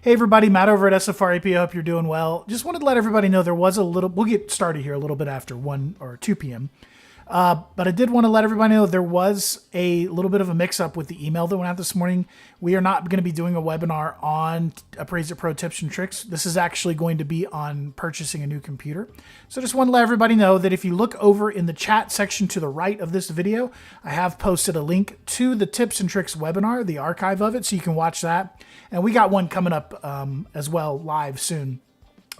Hey everybody, Matt over at SFR AP. I hope you're doing well. Just wanted to let everybody know there was a little, we'll get started here a little bit after 1 or 2 p.m. But I did want to let everybody know there was a little bit of a mix-up with the email that went out this morning. We are not going to be doing a webinar on Appraise-It Pro tips and tricks. This is actually going to be on purchasing a new computer. So just want to let everybody know that if you look over in the chat section to the right of this video, I have posted a link to the tips and tricks webinar, the archive of it, so you can watch that. And we got one coming up as well live soon.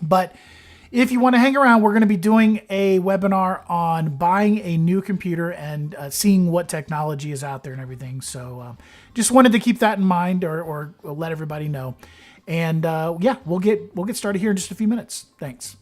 But if you want to hang around, we're going to be doing a webinar on buying a new computer and seeing what technology is out there and everything. So just wanted to keep that in mind or let everybody know. And yeah, we'll get started here in just a few minutes. Thanks.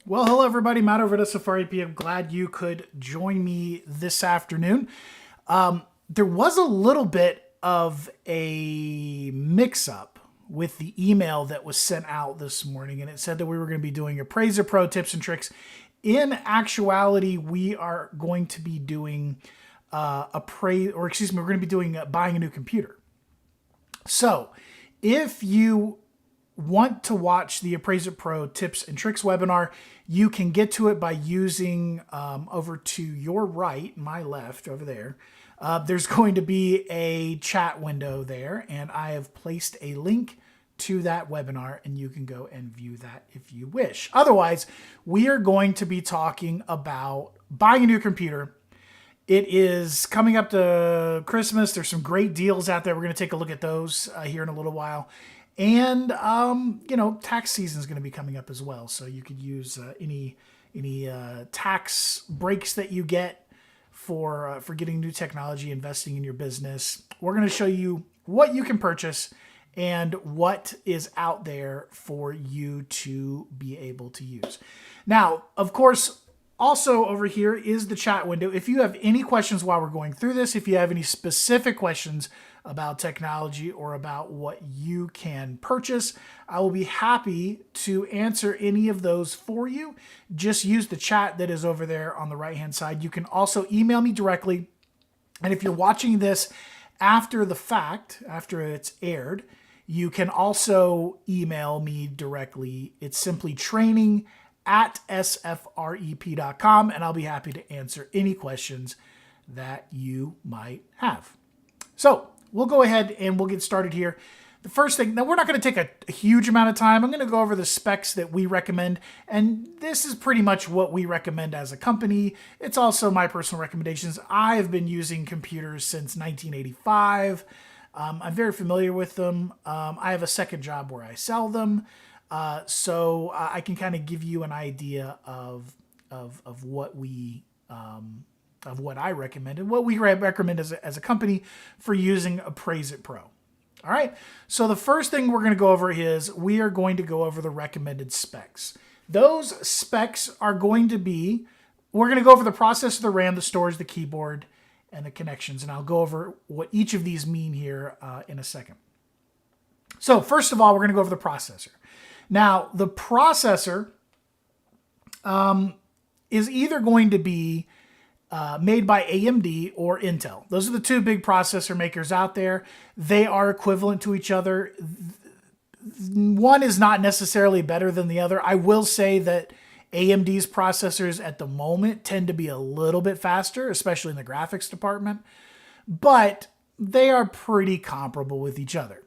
Well, hello everybody. Matt over at Safari P. I'm glad you could join me this afternoon. There was a little bit of a mix-up with the email that was sent out this morning, and it said that we were going to be doing Appraiser Pro tips and tricks. In actuality, we are going to be doing we're going to be doing buying a new computer. So, if you want to watch the Appraiser Pro tips and tricks webinar, you can get to it by using over to your right, my left over there. There's going to be a chat window there, and I have placed a link to that webinar, and you can go and view that if you wish. Otherwise, we are going to be talking about buying a new computer. It is coming up to Christmas. There's some great deals out there. We're going to take a look at those here in a little while. And, tax season is going to be coming up as well. So you could use any tax breaks that you get for getting new technology, investing in your business. We're going to show you what you can purchase and what is out there for you to be able to use. Now, of course, also over here is the chat window. If you have any questions while we're going through this, if you have any specific questions about technology or about what you can purchase, I will be happy to answer any of those for you. Just use the chat that is over there on the right-hand side. You can also email me directly. And if you're watching this after the fact, after it's aired, you can also email me directly. It's simply training@sfrep.com, and I'll be happy to answer any questions that you might have. So we'll go ahead and we'll get started here. The first thing, now we're not going to take a huge amount of time. I'm going to go over the specs that we recommend, and this is pretty much what we recommend as a company. It's also my personal recommendations. I've been using computers since 1985. I'm very familiar with them. I have a second job where I sell them. So I can kind of give you an idea of what I recommend and what we recommend as a company for using Appraiser Pro. All right. So the first thing we're going to go over is we are going to go over the recommended specs. Those specs are going to be, we're going to go over the processor, the RAM, the storage, the keyboard, and the connections. And I'll go over what each of these mean here in a second. So first of all, we're going to go over the processor. Now, the processor is either going to be made by AMD or Intel. Those are the two big processor makers out there. They are equivalent to each other. One is not necessarily better than the other. I will say that AMD's processors at the moment tend to be a little bit faster, especially in the graphics department, but they are pretty comparable with each other.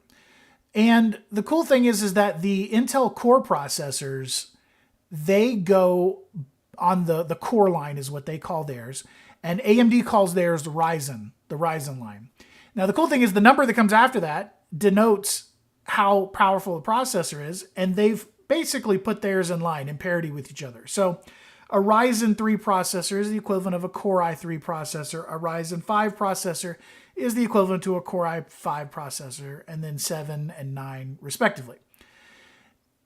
And the cool thing is that the Intel Core processors, they go on the Core line is what they call theirs, and AMD calls theirs the Ryzen line. Now, the cool thing is the number that comes after that denotes how powerful the processor is, and they've basically put theirs in line, in parity with each other. So a Ryzen 3 processor is the equivalent of a Core i3 processor. A Ryzen 5 processor is the equivalent to a Core i5 processor, and then 7 and 9 respectively.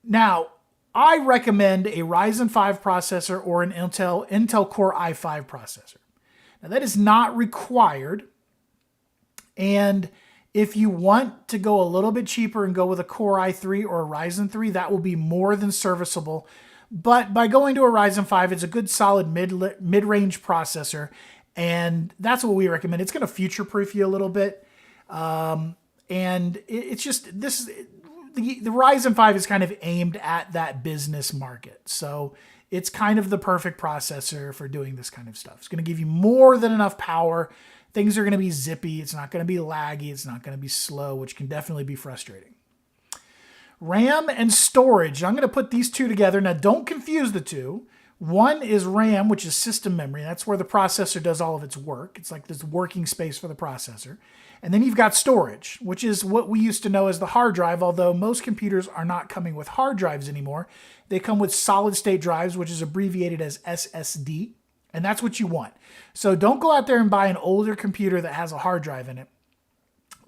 Now, I recommend a Ryzen 5 processor or an Intel Core i5 processor. Now, that is not required, and if you want to go a little bit cheaper and go with a Core i3 or a Ryzen 3, that will be more than serviceable. But by going to a Ryzen 5, it's a good solid mid-range processor, and that's what we recommend. It's going to future-proof you a little bit, and it's just this. The Ryzen 5 is kind of aimed at that business market, so it's kind of the perfect processor for doing this kind of stuff. It's going to give you more than enough power. Things are going to be zippy. It's not going to be laggy. It's not going to be slow, which can definitely be frustrating. RAM and storage. I'm going to put these two together. Now, don't confuse the two. One is RAM, which is system memory. That's where the processor does all of its work. It's like this working space for the processor. And then you've got storage, which is what we used to know as the hard drive, although most computers are not coming with hard drives anymore. They come with solid state drives, which is abbreviated as SSD. And that's what you want. So don't go out there and buy an older computer that has a hard drive in it.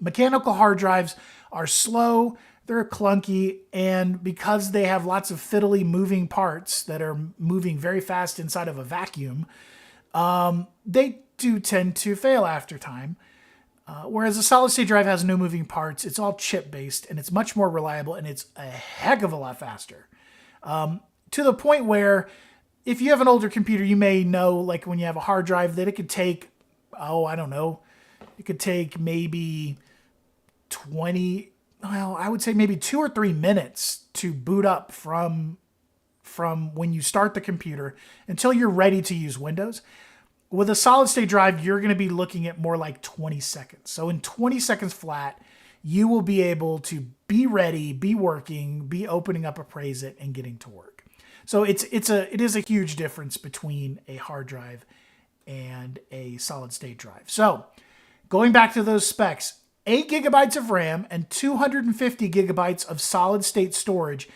Mechanical hard drives are slow. they're clunky, and because they have lots of fiddly moving parts that are moving very fast inside of a vacuum, they do tend to fail after time. Whereas a solid state drive has no moving parts, it's all chip based, and it's much more reliable, and it's a heck of a lot faster. To the point where if you have an older computer, you may know, like when you have a hard drive, that it could take, I don't know, it could take maybe 20, well, I would say maybe 2 or 3 minutes to boot up from when you start the computer until you're ready to use Windows. With a solid state drive, you're going to be looking at more like 20 seconds. So in 20 seconds flat, you will be able to be ready, be working, be opening up Appraise It, and getting to work. So it is a huge difference between a hard drive and a solid state drive. So going back to those specs, 8 gigabytes of RAM and 250 gigabytes of solid state storage,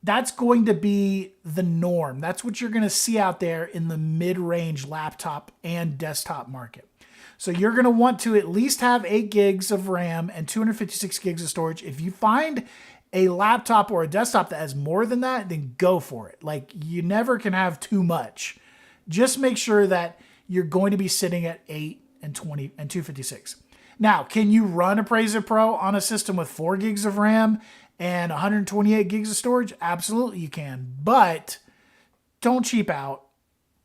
that's going to be the norm. That's what you're going to see out there in the mid-range laptop and desktop market. So you're going to want to at least have 8 gigs of RAM and 256 gigs of storage. If you find a laptop or a desktop that has more than that, then go for it. Like, you never can have too much. Just make sure that you're going to be sitting at 8 and 20 and 256. Now, can you run Appraise It Pro on a system with 4 gigs of RAM and 128 gigs of storage? Absolutely you can, but don't cheap out.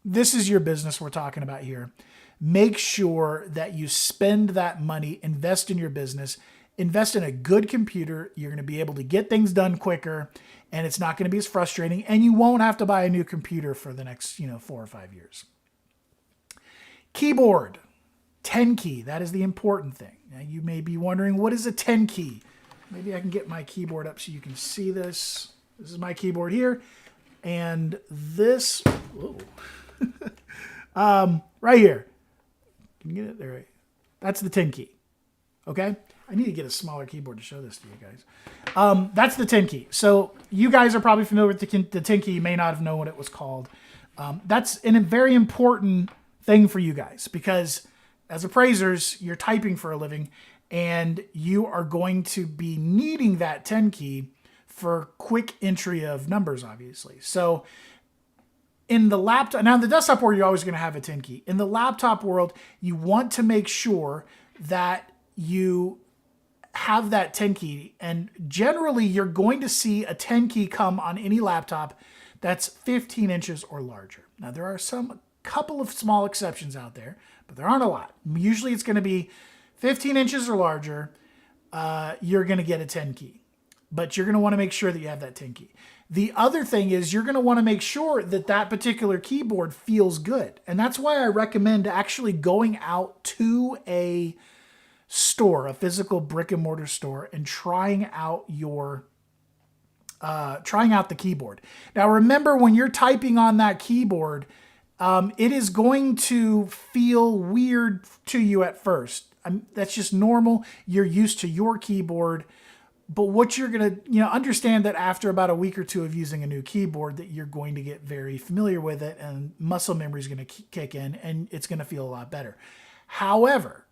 This is your business we're talking about here. Make sure that you spend that money, invest in your business, invest in a good computer. You're going to be able to get things done quicker, and it's not going to be as frustrating, and you won't have to buy a new computer for the next 4 or 5 years. Keyboard, 10 key. That is the important thing. Now, you may be wondering, what is a 10 key? Maybe I can get my keyboard up so you can see this. This is my keyboard here. And this, right here. Can you get it there? That's the 10 key. Okay? I need to get a smaller keyboard to show this to you guys. That's the 10 key. So you guys are probably familiar with the 10 key. You may not have known what it was called. That's a very important thing for you guys, because as appraisers, you're typing for a living, and you are going to be needing that 10 key for quick entry of numbers, obviously. So in the laptop, now in the desktop world, you're always going to have a 10 key. In the laptop world, you want to make sure that you have that 10 key. And generally, you're going to see a 10 key come on any laptop that's 15 inches or larger. Now, there are a couple of small exceptions out there, but there aren't a lot. Usually, it's going to be 15 inches or larger. You're going to get a 10 key. But you're going to want to make sure that you have that 10 key. The other thing is you're going to want to make sure that that particular keyboard feels good. And that's why I recommend actually going out to a store, a physical brick and mortar store, and trying out the keyboard. Now, remember, when you're typing on that keyboard, it is going to feel weird to you at first. That's just normal. You're used to your keyboard. But what you're going to, understand that after about a week or two of using a new keyboard, that you're going to get very familiar with it, and muscle memory is going to kick in, and it's going to feel a lot better. However,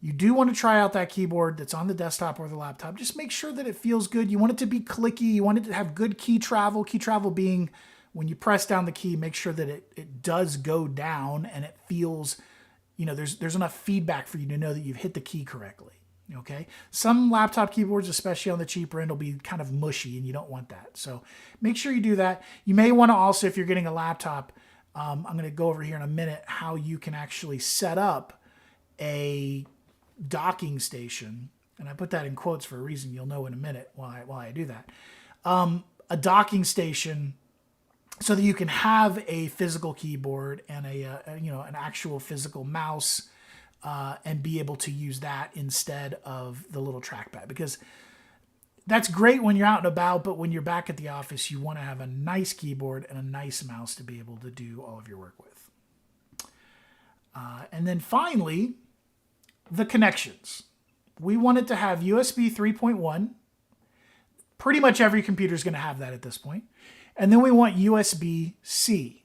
you do want to try out that keyboard that's on the desktop or the laptop. Just make sure that it feels good. You want it to be clicky. You want it to have good key travel. Key travel being when you press down the key, make sure that it does go down and it feels, there's enough feedback for you to know that you've hit the key correctly. Okay. Some laptop keyboards, especially on the cheaper end, will be kind of mushy, and you don't want that. So make sure you do that. You may want to also, if you're getting a laptop, I'm going to go over here in a minute how you can actually set up a docking station. And I put that in quotes for a reason. You'll know in a minute why I do that. A docking station so that you can have a physical keyboard and an actual physical mouse. And be able to use that instead of the little trackpad, because that's great when you're out and about, but when you're back at the office, you want to have a nice keyboard and a nice mouse to be able to do all of your work with. And then finally, the connections. We want it to have USB 3.1. Pretty much every computer is going to have that at this point. And then we want USB-C.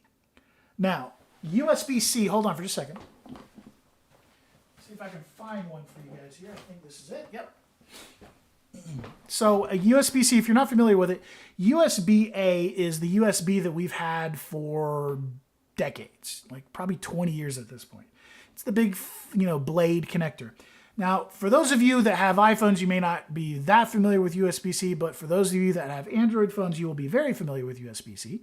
Now, USB-C, hold on for just a second. See if I can find one for you guys here. I think this is it. Yep. So a USB-C, if you're not familiar with it, USB-A is the USB that we've had for decades, like probably 20 years at this point. It's the big, blade connector. Now, for those of you that have iPhones, you may not be that familiar with USB-C, but for those of you that have Android phones, you will be very familiar with USB-C.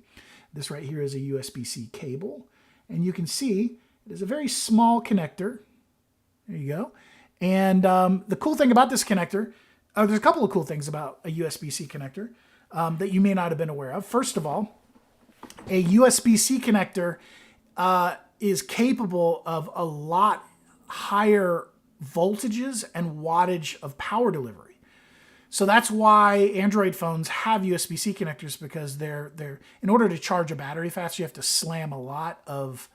This right here is a USB-C cable, and you can see it is a very small connector. There you go. And the cool thing about this connector, there's a couple of cool things about a USB-C connector that you may not have been aware of. First of all, a USB-C connector is capable of a lot higher voltages and wattage of power delivery. So that's why Android phones have USB-C connectors, because they're in order to charge a battery fast, you have to slam a lot of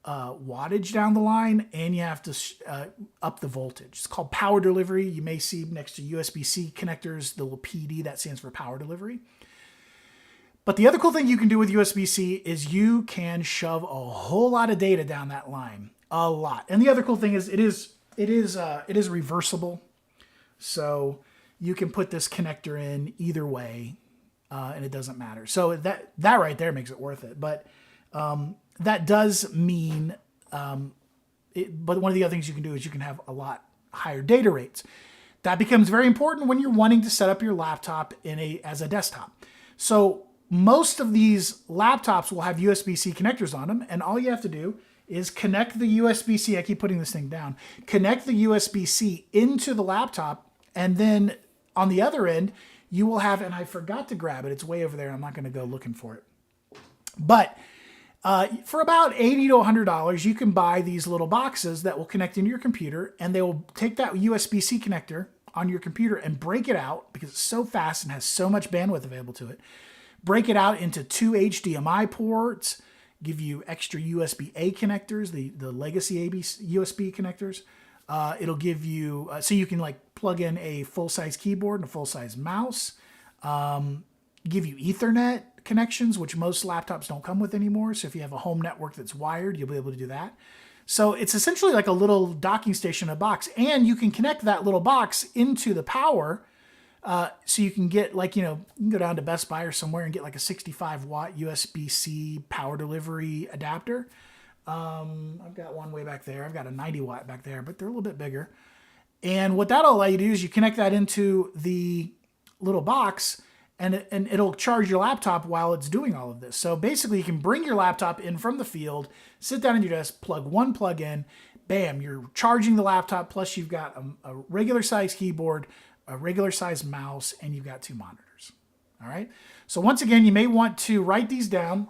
wattage down the line, and you have to up the voltage. It's called power delivery. You may see next to USB-C connectors the little PD that stands for power delivery. But the other cool thing you can do with USB-C is you can shove a whole lot of data down that line, a lot. And the other cool thing is it is reversible, so you can put this connector in either way, and it doesn't matter. So that right there makes it worth it. But that does mean, but one of the other things you can do is you can have a lot higher data rates. That becomes very important when you're wanting to set up your laptop as a desktop. So most of these laptops will have USB-C connectors on them, and all you have to do is connect the USB-C. I keep putting this thing down. Connect the USB-C into the laptop, and then on the other end, you will have, and I forgot to grab it. It's way over there. I'm not going to go looking for it. But for about $80 to $100, you can buy these little boxes that will connect into your computer, and they will take that USB-C connector on your computer and break it out, because it's so fast and has so much bandwidth available to it. Break it out into 2 HDMI ports, give you extra USB-A connectors, the legacy USB connectors. It'll give you, so you can like plug in a full-size keyboard and a full-size mouse. Give you Ethernet connections, which most laptops don't come with anymore. So if you have a home network that's wired, you'll be able to do that. So it's essentially like a little docking station in a box, and you can connect that little box into the power. So you can get you can go down to Best Buy or somewhere and get like a 65 watt USB-C power delivery adapter. I've got one way back there. I've got a 90 watt back there, but they're a little bit bigger. And what that'll allow you to do is you connect that into the little box, and it'll charge your laptop while it's doing all of this. So basically you can bring your laptop in from the field, sit down at your desk, plug one plug in, bam, you're charging the laptop, plus you've got a regular size keyboard, a regular size mouse, and you've got 2 monitors. All right. So once again, you may want to write these down.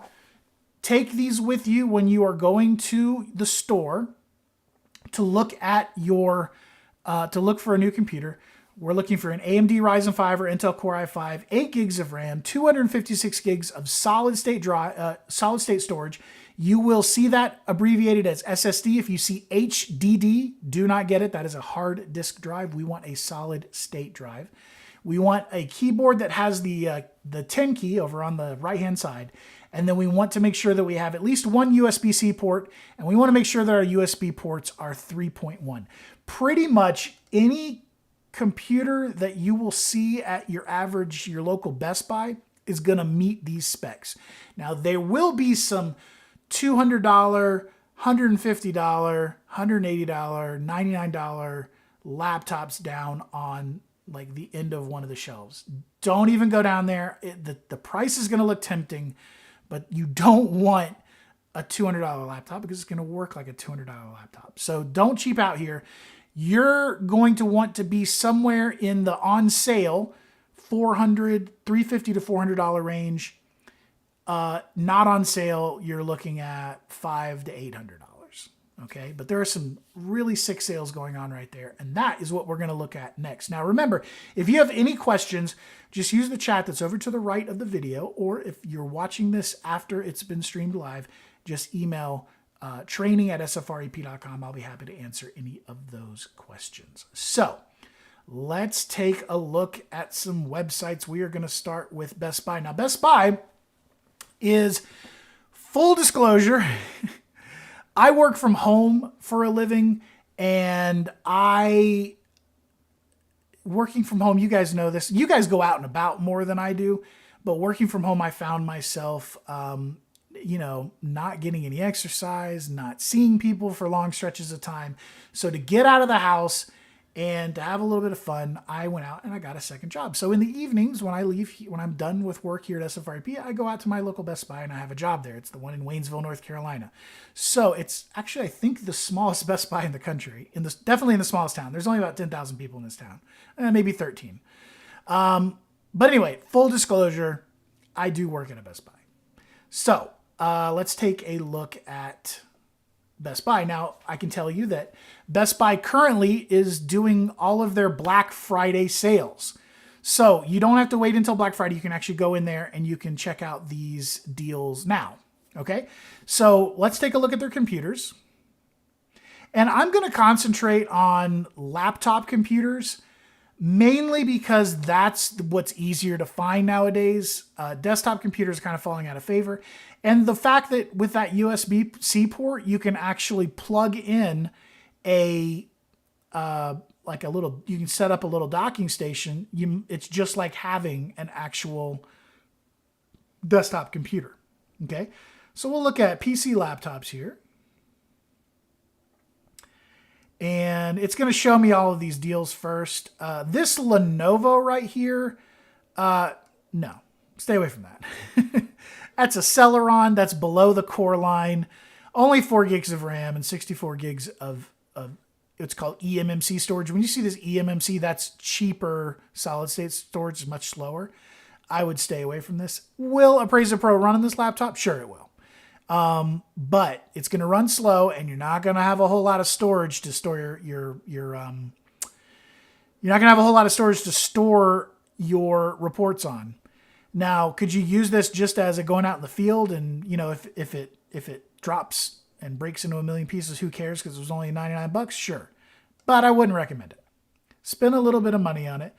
Take these with you when you are going to the store to look at to look for a new computer. We're looking for an AMD Ryzen 5 or Intel Core i5, 8 gigs of RAM, 256 gigs of solid state storage. You will see that abbreviated as SSD. If you see HDD, do not get it. That is a hard disk drive. We want a solid state drive. We want a keyboard that has the 10 key over on the right-hand side. And then we want to make sure that we have at least one USB-C port, and we want to make sure that our USB ports are 3.1. Pretty much any computer that you will see at your local Best Buy is going to meet these specs. Now, there will be some $200, $150, $180, $99 laptops down on like the end of one of the shelves. Don't even go down there. The price is going to look tempting, but you don't want a $200 laptop because it's going to work like a $200 laptop. So don't cheap out here. You're going to want to be somewhere in the on sale $350 to $400 range. Not on sale, you're looking at $500 to $800. Okay, but there are some really sick sales going on right there, and that is what we're going to look at next. Now, remember, if you have any questions, just use the chat that's over to the right of the video, or if you're watching this after it's been streamed live, just email training@sfrep.com. I'll be happy to answer any of those questions. So let's take a look at some websites. We are going to start with Best Buy. Now, Best Buy is, full disclosure, I work from home for a living, and I working from home, you guys know this. You guys go out and about more than I do, but working from home, I found myself, not getting any exercise, not seeing people for long stretches of time. So to get out of the house and to have a little bit of fun, I went out and I got a second job. So in the evenings when when I'm done with work here at SFRP, I go out to my local Best Buy and I have a job there. It's the one in Waynesville, North Carolina. So it's actually, I think, the smallest Best Buy in the country, definitely in the smallest town. There's only about 10,000 people in this town, maybe 13. But anyway, full disclosure, I do work at a Best Buy. So let's take a look at Best Buy. Now, I can tell you that Best Buy currently is doing all of their Black Friday sales. So you don't have to wait until Black Friday. You can actually go in there and you can check out these deals now. Okay, so let's take a look at their computers. And I'm going to concentrate on laptop computers, mainly because that's what's easier to find nowadays. Desktop computers are kind of falling out of favor. And the fact that with that USB-C port, you can actually plug in you can set up a little docking station. It's just like having an actual desktop computer. Okay, so we'll look at PC laptops here. And it's going to show me all of these deals first. This Lenovo right here, no, stay away from that. That's a Celeron. That's below the core line. Only 4 gigs of RAM and 64 gigs of it's called eMMC storage. When you see this eMMC, that's cheaper solid state storage, is much slower. I would stay away from this. Will Appraiser Pro run on this laptop? Sure it will. But it's going to run slow and you're not going to have a whole lot of storage to store you're not going to have a whole lot of storage to store your reports on. Now, could you use this just as going out in the field and, if it drops and breaks into a million pieces, who cares? Because it was only $99. Sure. But I wouldn't recommend it. Spend a little bit of money on it.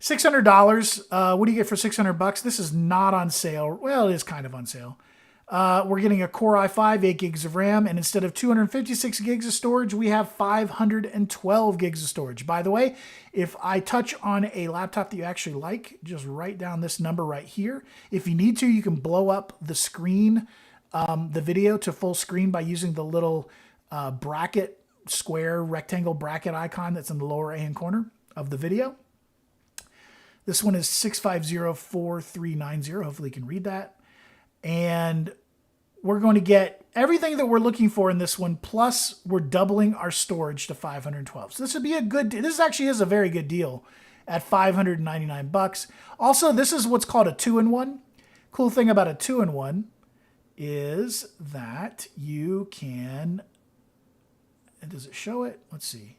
$600. What do you get for $600? This is not on sale. Well, it is kind of on sale. We're getting a Core i5, 8 gigs of RAM, and instead of 256 gigs of storage, we have 512 gigs of storage. By the way, if I touch on a laptop that you actually like, just write down this number right here. If you need to, you can blow up the screen, the video to full screen by using the little square rectangle bracket icon that's in the lower right-hand corner of the video. This one is 6504390. Hopefully you can read that. And we're going to get everything that we're looking for in this one, plus we're doubling our storage to 512. So this would be this actually is a very good deal at $599. Also, this is what's called a 2-in-1. Cool thing about a 2-in-1 is that you can, does it show it? Let's see.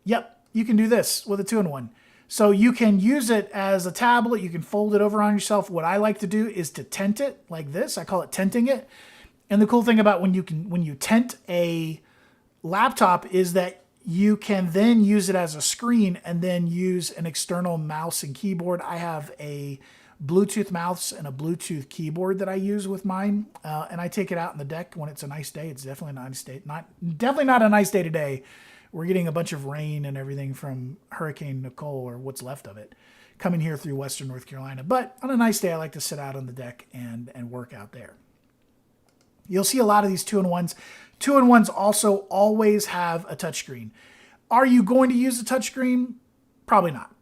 Yep, you can do this with a 2-in-1. So you can use it as a tablet. You can fold it over on yourself. What I like to do is to tent it like this. I call it tenting it. And the cool thing about when you tent a laptop is that you can then use it as a screen and then use an external mouse and keyboard. I have a Bluetooth mouse and a Bluetooth keyboard that I use with mine. And I take it out on the deck when it's a nice day. It's definitely not a nice day. Definitely not a nice day today. We're getting a bunch of rain and everything from Hurricane Nicole, or what's left of it, coming here through western North Carolina. But on a nice day, I like to sit out on the deck and work out there. You'll see a lot of these 2-in-1s. 2-in-1s also always have a touchscreen. Are you going to use a touchscreen? Probably not.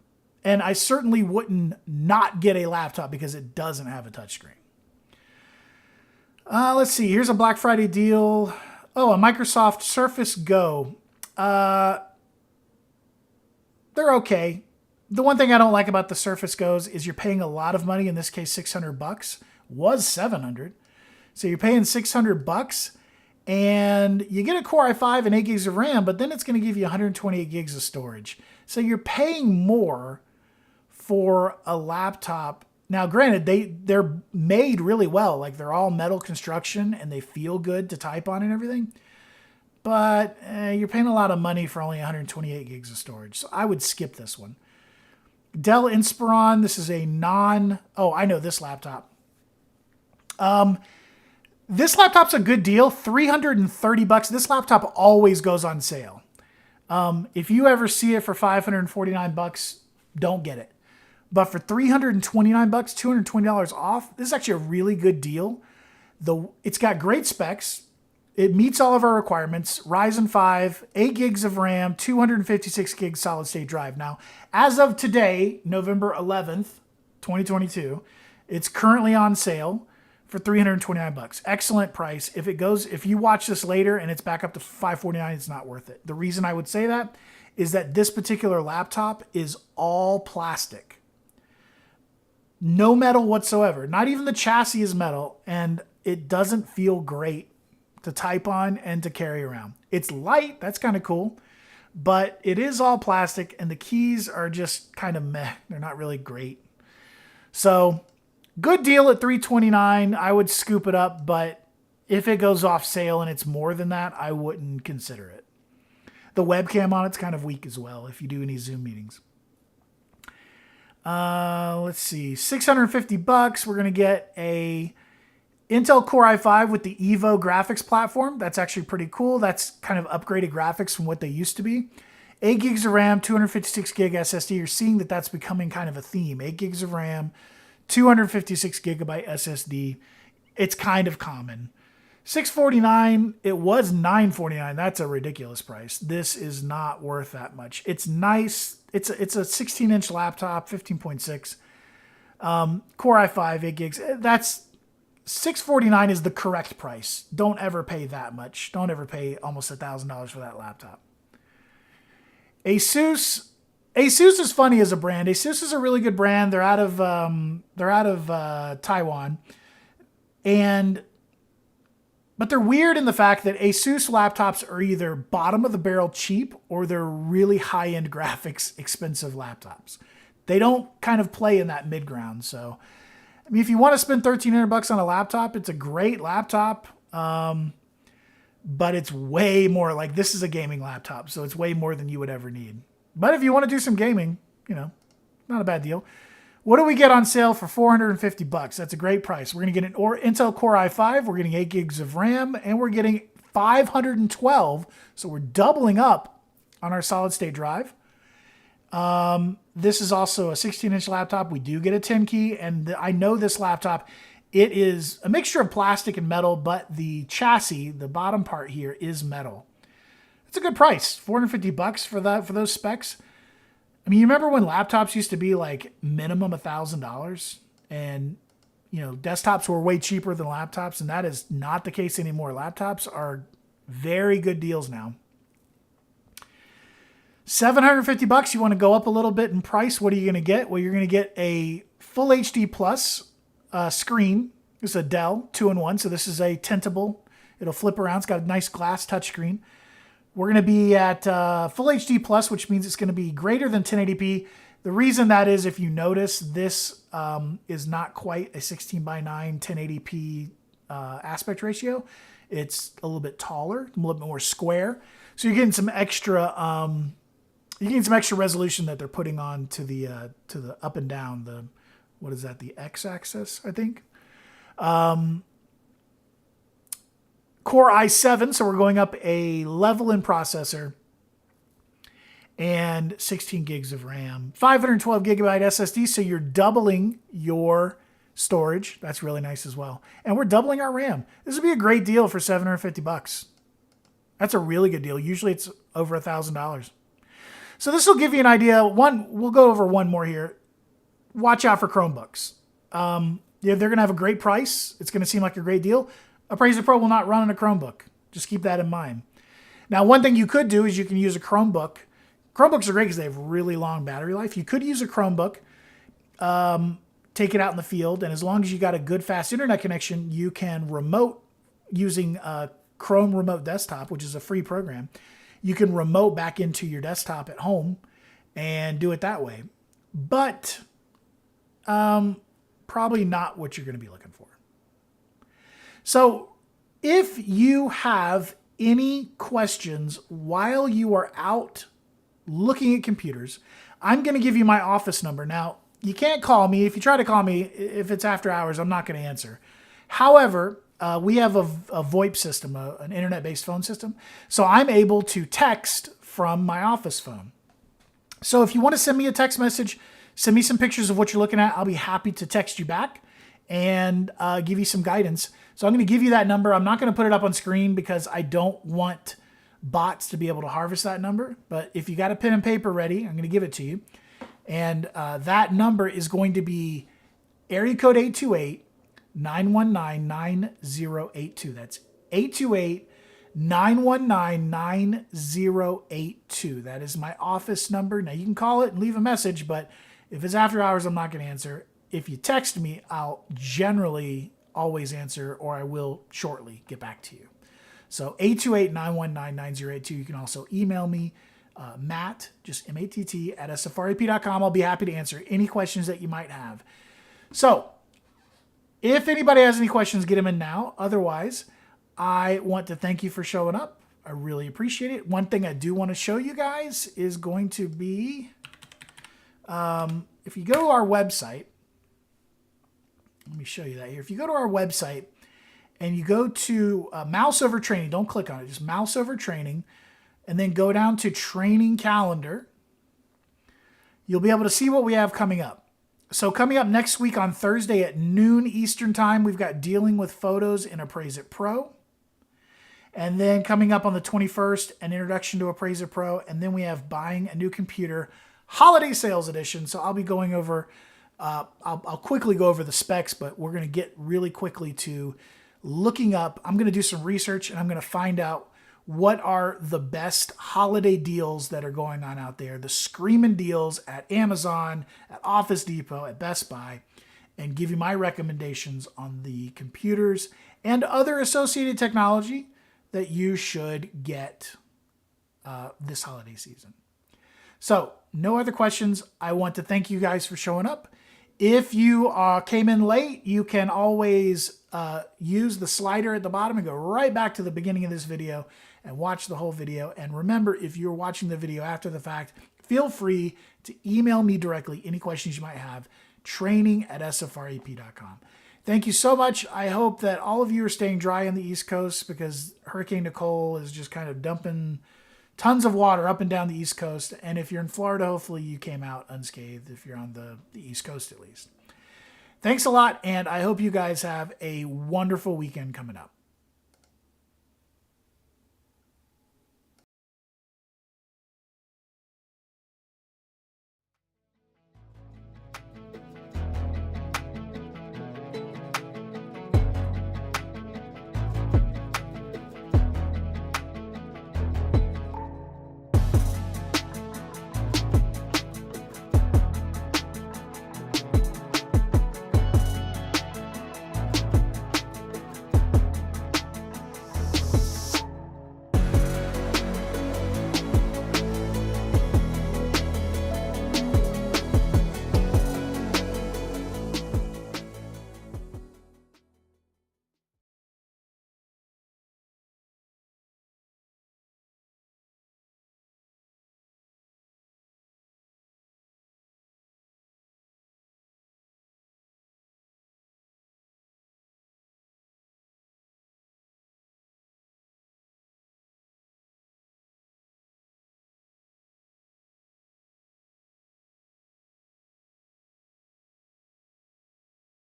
And I certainly wouldn't not get a laptop because it doesn't have a touchscreen. Let's see. Here's a Black Friday deal. Oh, a Microsoft Surface Go. They're okay. The one thing I don't like about the Surface Go's is you're paying a lot of money. In this case, $600 was $700. So you're paying $600 and you get a Core i5 and 8 gigs of RAM, but then it's going to give you 128 gigs of storage. So you're paying more for a laptop. Now, granted, they're made really well. Like, they're all metal construction and they feel good to type on and everything. But you're paying a lot of money for only 128 gigs of storage. So I would skip this one. Dell Inspiron. This is a I know this laptop. This laptop's a good deal. $330. This laptop always goes on sale. If you ever see it for $549, don't get it. But for $329, $220 off, this is actually a really good deal. It's got great specs. It meets all of our requirements. Ryzen 5, 8 gigs of RAM, 256 gigs solid state drive. Now, as of today, November 11th, 2022, it's currently on sale for $329. Excellent price. If you watch this later and it's back up to $549, it's not worth it. The reason I would say that is that this particular laptop is all plastic. No metal whatsoever. Not even the chassis is metal, and it doesn't feel great to type on and to carry around. It's light, that's kind of cool, but it is all plastic, and the keys are just kind of meh. They're not really great. So, good deal at $329. I would scoop it up, but if it goes off sale and it's more than that, I wouldn't consider it. The webcam on it's kind of weak as well if you do any Zoom meetings. Let's see, $650. We're going to get a Intel Core i5 with the Evo graphics platform. That's actually pretty cool. That's kind of upgraded graphics from what they used to be. 8 gigs of RAM, 256 gig SSD. You're seeing that that's becoming kind of a theme. 8 gigs of RAM, 256 gigabyte SSD. It's kind of common. $649. It was $949. That's a ridiculous price. This is not worth that much. It's nice. It's a 16-inch laptop, 15.6. Core i5, 8 gigs. That's $649 is the correct price. Don't ever pay that much. Don't ever pay almost $1,000 for that laptop. Asus is funny as a brand. Asus is a really good brand. They're out of Taiwan, but they're weird in the fact that Asus laptops are either bottom of the barrel cheap or they're really high end graphics expensive laptops. They don't kind of play in that mid ground. So, I mean, if you want to spend $1,300 on a laptop, it's a great laptop. But it's way more like this is a gaming laptop. So it's way more than you would ever need. But if you want to do some gaming, not a bad deal. What do we get on sale for $450? That's a great price. We're going to get an Intel Core i5. We're getting 8 gigs of RAM and we're getting 512. So we're doubling up on our solid state drive. This is also a 16-inch laptop. We do get a 10 key, and I know this laptop, it is a mixture of plastic and metal, but the chassis, the bottom part here, is metal. It's a good price, $450 for those specs. I mean, you remember when laptops used to be like minimum $1,000, and desktops were way cheaper than laptops, and that is not the case anymore. Laptops are very good deals now. $750, you want to go up a little bit in price. What are you going to get? Well, you're going to get a full HD plus screen. It's a Dell 2-in-1. So this is a tintable. It'll flip around. It's got a nice glass touchscreen. We're going to be at full HD plus, which means it's going to be greater than 1080p. The reason that is, if you notice, this is not quite a 16:9 1080p aspect ratio. It's a little bit taller, a little bit more square. So you're getting some extra resolution that they're putting on to the up and down, the x-axis, I think. Core i7, so we're going up a level in processor, and 16 gigs of RAM, 512 gigabyte SSD, so you're doubling your storage. That's really nice as well. And we're doubling our RAM. This would be a great deal for $750. That's a really good deal. Usually it's over $1,000. So this will give you an idea. We'll go over one more here. Watch out for Chromebooks. They're going to have a great price. It's going to seem like a great deal. Appraiser Pro will not run on a Chromebook. Just keep that in mind. Now, one thing you could do is you can use a Chromebook. Chromebooks are great because they have really long battery life. You could use a Chromebook, take it out in the field, and as long as you got a good fast internet connection, you can remote using Chrome Remote Desktop, which is a free program. You can remote back into your desktop at home and do it that way. But probably not what you're going to be looking for. So if you have any questions while you are out looking at computers, I'm going to give you my office number. Now, you can't call me. If you try to call me, if it's after hours, I'm not going to answer. However, we have a VoIP system, an internet-based phone system. So I'm able to text from my office phone. So if you want to send me a text message, send me some pictures of what you're looking at. I'll be happy to text you back and give you some guidance. So I'm going to give you that number. I'm not going to put it up on screen because I don't want bots to be able to harvest that number. But if you got a pen and paper ready, I'm going to give it to you. And that number is going to be area code 828-919-9082. That's 828-919-9082. That is my office number. Now, you can call it and leave a message, but if it's after hours, I'm not going to answer. If you text me, I'll generally always answer, or I will shortly get back to you. So 828-919-9082. You can also email me, Matt, just M-A-T-T, at sfrep.com. I'll be happy to answer any questions that you might have. So if anybody has any questions, get them in now. Otherwise, I want to thank you for showing up. I really appreciate it. One thing I do want to show you guys is going to be, if you go to our website, let me show you that here. If you go to our website and you go to mouse over training, don't click on it, just mouse over training, and then go down to training calendar, you'll be able to see what we have coming up. So coming up next week on Thursday at noon Eastern time, we've got Dealing with Photos in Appraise-It Pro. And then coming up on the 21st, an Introduction to Appraise-It Pro. And then we have Buying a New Computer Holiday Sales Edition. So I'll be going over, I'll quickly go over the specs, but we're going to get really quickly to looking up. I'm going to do some research and I'm going to find out what are the best holiday deals that are going on out there, the screaming deals at Amazon, at Office Depot, at Best Buy, and give you my recommendations on the computers and other associated technology that you should get this holiday season. So, no other questions. I want to thank you guys for showing up. If you came in late, you can always use the slider at the bottom and go right back to the beginning of this video and watch the whole video. And remember, if you're watching the video after the fact, feel free to email me directly any questions you might have, training@sfrep.com. Thank you so much. I hope that all of you are staying dry on the East Coast because Hurricane Nicole is just kind of dumping tons of water up and down the East Coast. And if you're in Florida, hopefully you came out unscathed if you're on the East Coast at least. Thanks a lot, and I hope you guys have a wonderful weekend coming up.